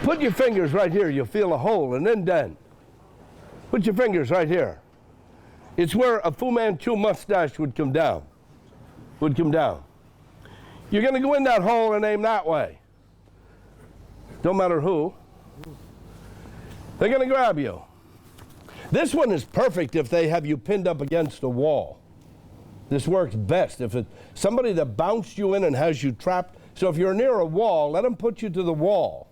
Put your fingers right here. You'll feel a hole, an indent. Put your fingers right here. It's where a Fu Manchu mustache would come down. Would come down. You're going to go in that hole and aim that way. Don't matter who. They're going to grab you. This one is perfect if they have you pinned up against a wall. This works best if it's somebody that bounced you in and has you trapped. So if you're near a wall, let them put you to the wall.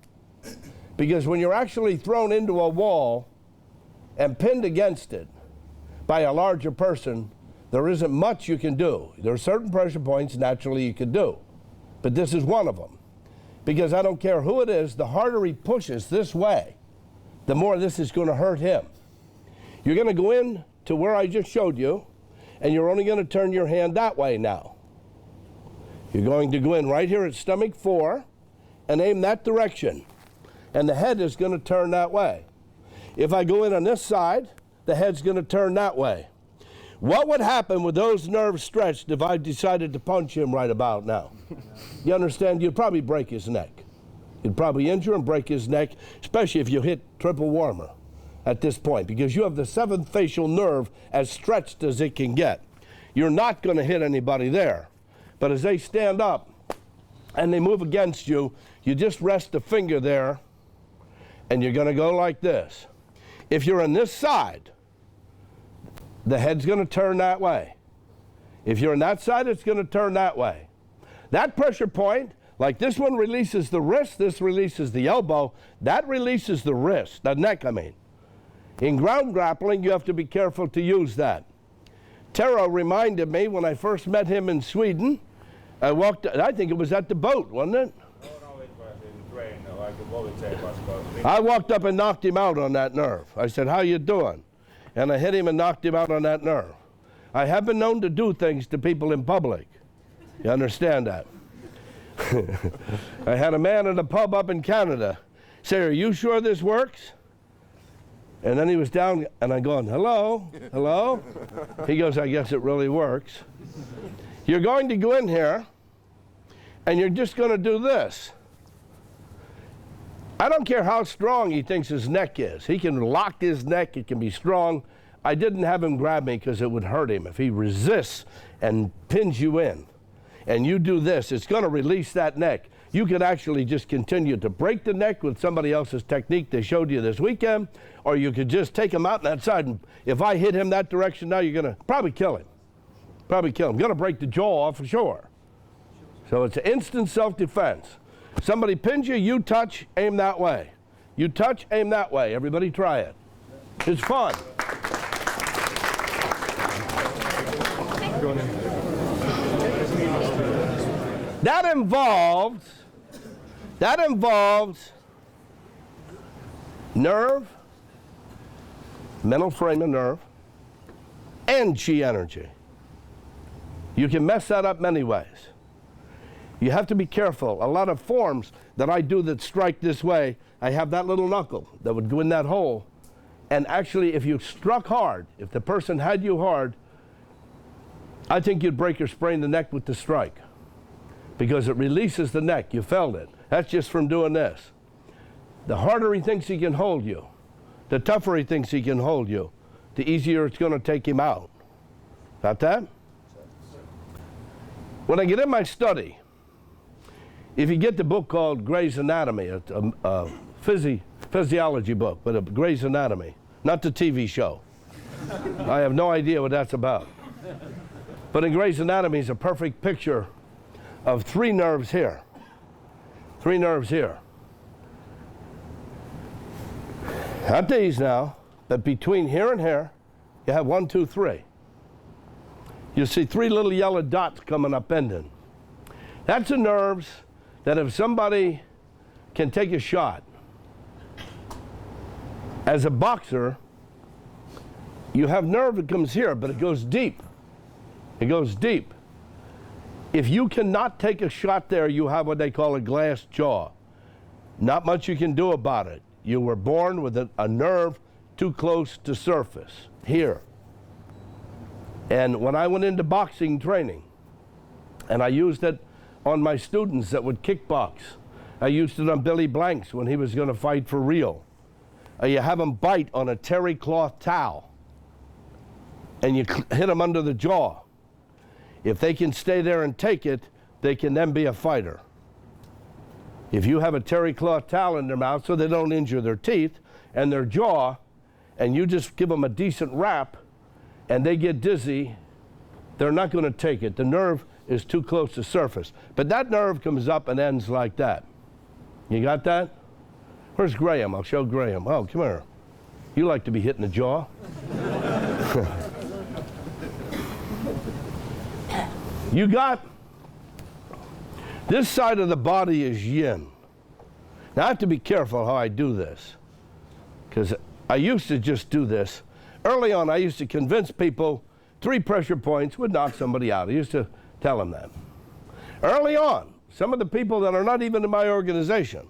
Because when you're actually thrown into a wall and pinned against it by a larger person, there isn't much you can do. There are certain pressure points naturally you can do. But this is one of them. Because I don't care who it is, the harder he pushes this way, the more this is going to hurt him. You're going to go in to where I just showed you, and you're only going to turn your hand that way now. You're going to go in right here at stomach 4 and aim that direction. And the head is going to turn that way. If I go in on this side, the head's going to turn that way. What would happen with those nerves stretched if I decided to punch him right about now? You understand? You'd probably break his neck. You'd probably injure and break his neck, especially if you hit triple warmer at this point, because you have the 7th facial nerve as stretched as it can get. You're not going to hit anybody there. But as they stand up and they move against you, you just rest a finger there, and you're going to go like this. If you're on this side, the head's going to turn that way. If you're on that side, it's going to turn that way. That pressure point, like this one releases the wrist, this releases the elbow, that releases the wrist, the neck, I mean. In ground grappling, you have to be careful to use that. Tero reminded me when I first met him in Sweden, I think it was at the boat, wasn't it? No, it was in train, like the volunteer was called. I walked up and knocked him out on that nerve. I said, "How you doing?" And I hit him and knocked him out on that nerve. I have been known to do things to people in public. You understand that? I had a man in a pub up in Canada say, "Are you sure this works?" And then he was down, and I'm going, "Hello, hello?" He goes, "I guess it really works." You're going to go in here, and you're just going to do this. I don't care how strong he thinks his neck is. He can lock his neck. It can be strong. I didn't have him grab me because it would hurt him. If he resists and pins you in, and you do this, it's going to release that neck. You could actually just continue to break the neck with somebody else's technique they showed you this weekend, or you could just take him out on that side, and if I hit him that direction now, you're going to probably kill him. Probably kill him. Going to break the jaw off for sure. So it's instant self-defense. Somebody pins you, you touch, aim that way. You touch, aim that way. Everybody try it. It's fun. That involves nerve, mental frame of nerve, and chi energy. You can mess that up many ways. You have to be careful. A lot of forms that I do that strike this way, I have that little knuckle that would go in that hole. And actually, if you struck hard, if the person had you hard, I think you'd break or sprain the neck with the strike, because it releases the neck. You felt it. That's just from doing this. The harder he thinks he can hold you, the tougher he thinks he can hold you, the easier it's going to take him out. Got that? When I get in my study, if you get the book called Gray's Anatomy, it's a physiology book, but a Gray's Anatomy, not the TV show. I have no idea what that's about. But in Gray's Anatomy is a perfect picture of 3 nerves here. 3 nerves here. Not these now, but between here and here, you have 1, 2, 3. You see 3 little yellow dots coming up ending. That's the nerves that if somebody can take a shot, as a boxer, you have nerve that comes here, but it goes deep. It goes deep. If you cannot take a shot there, you have what they call a glass jaw. Not much you can do about it. You were born with a nerve too close to surface, here. And when I went into boxing training, and I used it on my students that would kickbox, I used it on Billy Blanks when he was going to fight for real. You have him bite on a terry cloth towel, and you hit him under the jaw. If they can stay there and take it, they can then be a fighter. If you have a terry cloth towel in their mouth so they don't injure their teeth and their jaw, and you just give them a decent wrap, and they get dizzy, they're not going to take it. The nerve is too close to surface. But that nerve comes up and ends like that. You got that? Where's Graham? I'll show Graham. Oh, come here. You like to be hit in the jaw? You got, this side of the body is yin. Now I have to be careful how I do this, because I used to just do this. Early on, I used to convince people 3 pressure points would knock somebody out. I used to tell them that. Early on, some of the people that are not even in my organization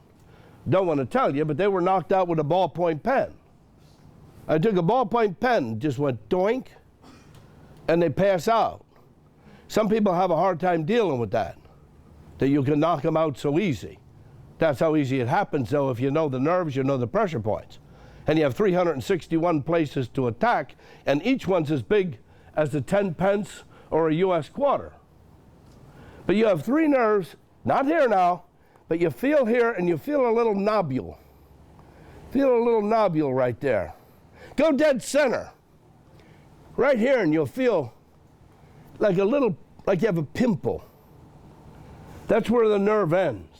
don't want to tell you, but they were knocked out with a ballpoint pen. I took a ballpoint pen, just went doink, and they pass out. Some people have a hard time dealing with that you can knock them out so easy. That's how easy it happens, though. If you know the nerves, you know the pressure points. And you have 361 places to attack, and each one's as big as the 10 pence or a US quarter. But you have 3 nerves, not here now, but you feel here, and you feel a little nobule. Feel a little nobule right there. Go dead center. Right here, and you'll feel like a little, like you have a pimple. That's where the nerve ends.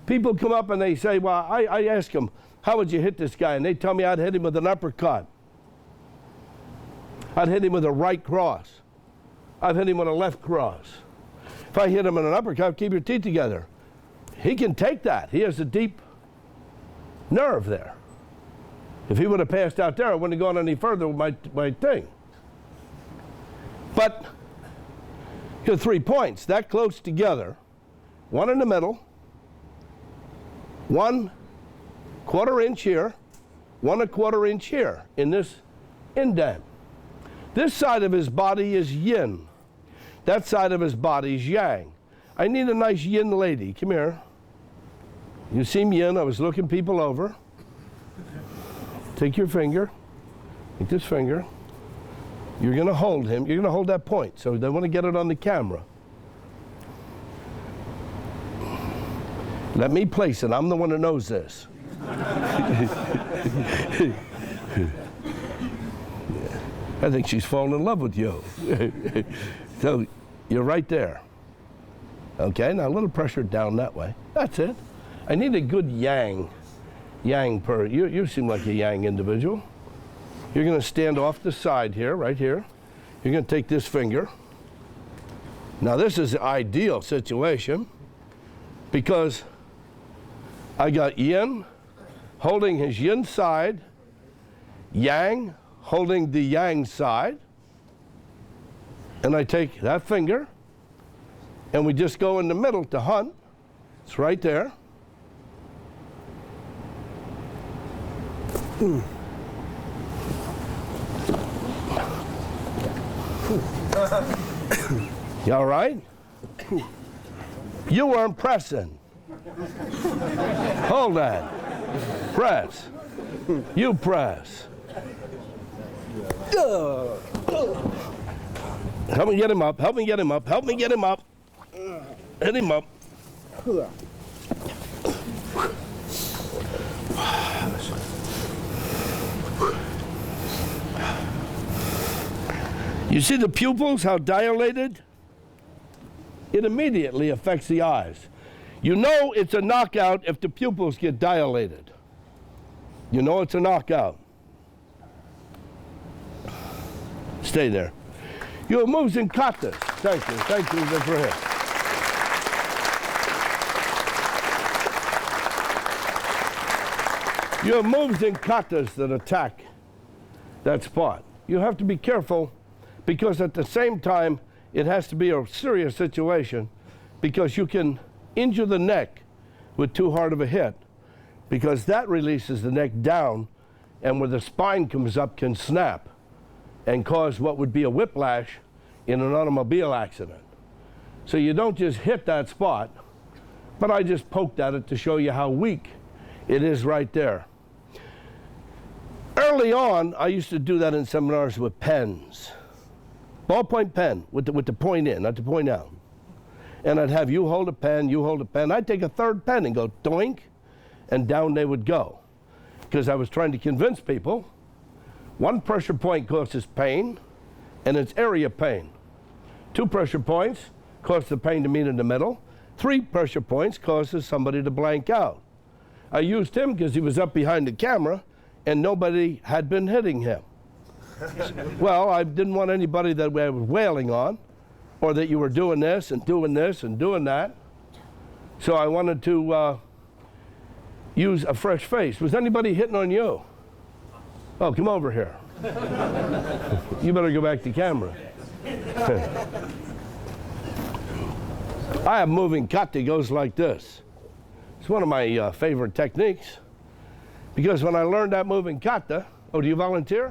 People come up and they say, well, I ask them, how would you hit this guy? And they tell me I'd hit him with an uppercut. I'd hit him with a right cross. I'd hit him with a left cross. If I hit him with an uppercut, keep your teeth together. He can take that. He has a deep nerve there. If he would have passed out there, I wouldn't have gone any further with my thing. But here are 3 points that close together, one in the middle, 1 1/4 inch here, 1 1/4 inch here in this indent. This side of his body is yin. That side of his body is yang. I need a nice yin lady. Come here. You seem yin. I was looking people over. Take your finger. Take this finger. You're going to hold him. You're going to hold that point. So they want to get it on the camera. Let me place it. I'm the one that knows this. I think she's fallen in love with you. So you're right there. Okay, now a little pressure down that way. That's it. I need a good yang. You seem like a yang individual. You're going to stand off the side here, right here. You're going to take this finger. Now this is the ideal situation because I got yin holding his yin side, yang holding the yang side, and I take that finger and we just go in the middle to hunt. It's right there. You all right? You weren't pressing. Hold that. Press. You press. Help me get him up. Help me get him up. Help me get him up. Hit him up. You see the pupils, how dilated? It immediately affects the eyes. You know it's a knockout if the pupils get dilated. You know it's a knockout. Stay there. You have moves in katas. Thank you. Thank you for him. You have moves in katas that attack that spot. You have to be careful because at the same time, it has to be a serious situation because you can injure the neck with too hard of a hit because that releases the neck down and where the spine comes up can snap and cause what would be a whiplash in an automobile accident. So you don't just hit that spot But I just poked at it to show you how weak it is right there. Early on, I used to do that in seminars with pens. Ballpoint pen with the point in, not the point out. And I'd have you hold a pen, you hold a pen. I'd take a third pen and go doink, and down they would go. Because I was trying to convince people, one pressure point causes pain, and it's area pain. 2 pressure points cause the pain to meet in the middle. 3 pressure points causes somebody to blank out. I used him because he was up behind the camera, and nobody had been hitting him. Well, I didn't want anybody that I was wailing on, or that you were doing this and doing this and doing that. So I wanted to use a fresh face. Was anybody hitting on you? Oh, come over here. You better go back to camera. I have moving cut that goes like this. It's one of my favorite techniques. Because when I learned that moving kata, oh, do you volunteer?